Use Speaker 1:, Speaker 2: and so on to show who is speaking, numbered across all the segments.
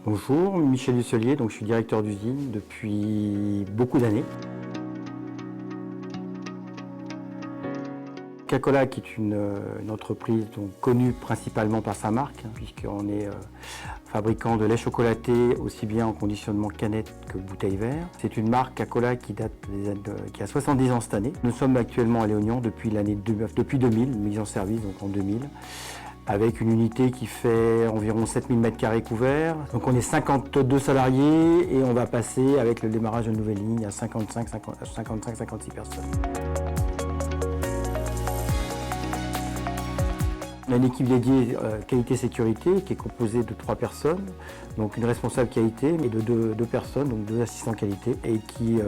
Speaker 1: Bonjour, Michel Dusselier, donc je suis directeur d'usine depuis beaucoup d'années. Coca-Cola, qui est une entreprise donc, connue principalement par sa marque, puisqu'on est fabricant de lait chocolaté aussi bien en conditionnement canette que bouteille verre. C'est une marque Coca-Cola qui a 70 ans cette année. Nous sommes actuellement à Léognan depuis 2000, mise en service donc en 2000. Avec une unité qui fait environ 7000 m² couverts. Donc on est 52 salariés et on va passer avec le démarrage de nouvelle ligne à 55-56 personnes. On a une équipe dédiée qualité-sécurité qui est composée de 3 personnes, donc une responsable qualité et de deux personnes, donc 2 assistants qualité, et qui,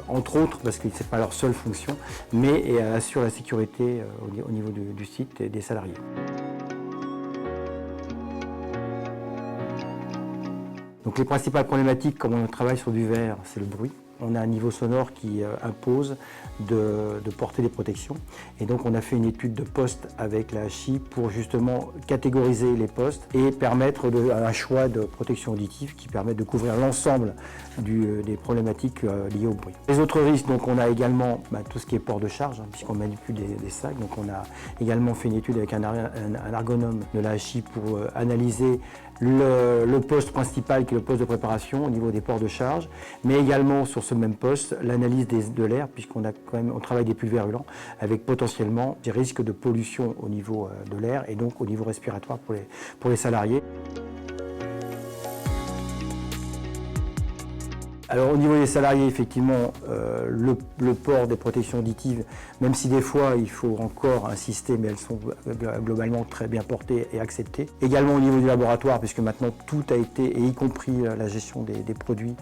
Speaker 1: entre autres, parce que ce n'est pas leur seule fonction, mais assure la sécurité au niveau du site et des salariés. Donc les principales problématiques, comme on travaille sur du verre, c'est le bruit. On a un niveau sonore qui impose de porter des protections. Et donc on a fait une étude de poste avec la HI pour justement catégoriser les postes et permettre un choix de protection auditive qui permet de couvrir l'ensemble des problématiques liées au bruit. Les autres risques, donc on a également tout ce qui est port de charge, puisqu'on manipule des sacs. Donc on a également fait une étude avec un ergonome de la HI pour analyser le poste principal qui est le poste de préparation au niveau des ports de charge, mais également sur ce même poste, l'analyse de l'air, on travaille des pulvérulents avec potentiellement des risques de pollution au niveau de l'air et donc au niveau respiratoire pour les salariés. Alors au niveau des salariés, effectivement, le port des protections auditives, même si des fois il faut encore insister, mais elles sont globalement très bien portées et acceptées. Également au niveau du laboratoire, puisque maintenant tout a été, et y compris la gestion des produits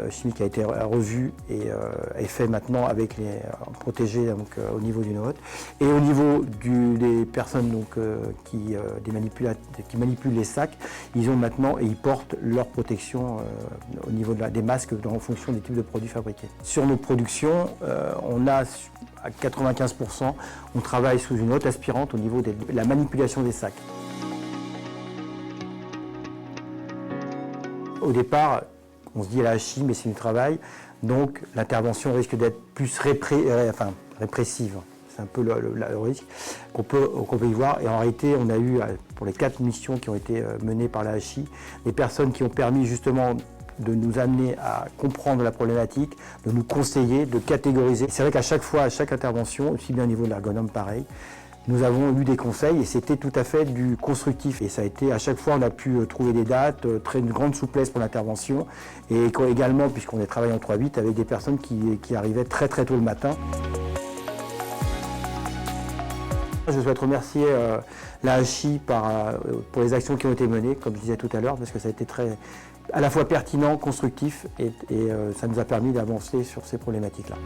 Speaker 1: chimiques a été revue et fait maintenant avec les protégés donc, au niveau du NOHOT. Et au niveau des personnes donc, qui manipulent les sacs, ils ont maintenant et ils portent leur protection au niveau des masques en fonction des types de produits fabriqués. Sur nos productions, on a à 95%, on travaille sous une haute aspirante au niveau de la manipulation des sacs. Au départ, on se dit à la HI, mais c'est du travail, donc l'intervention risque d'être plus répressive. C'est un peu le risque qu'on peut y voir. Et en réalité, on a eu, pour les 4 missions qui ont été menées par la HI, des personnes qui ont permis justement de nous amener à comprendre la problématique, de nous conseiller, de catégoriser. C'est vrai qu'à chaque fois, à chaque intervention, aussi bien au niveau de l'ergonome, pareil, nous avons eu des conseils et c'était tout à fait du constructif. Et ça a été, à chaque fois, on a pu trouver des dates, une grande souplesse pour l'intervention. Et également, puisqu'on est travaillé en 3-8, avec des personnes qui arrivaient très très tôt le matin. Je souhaite remercier la HI pour les actions qui ont été menées, comme je disais tout à l'heure, parce que ça a été à la fois pertinent, constructif et ça nous a permis d'avancer sur ces problématiques-là.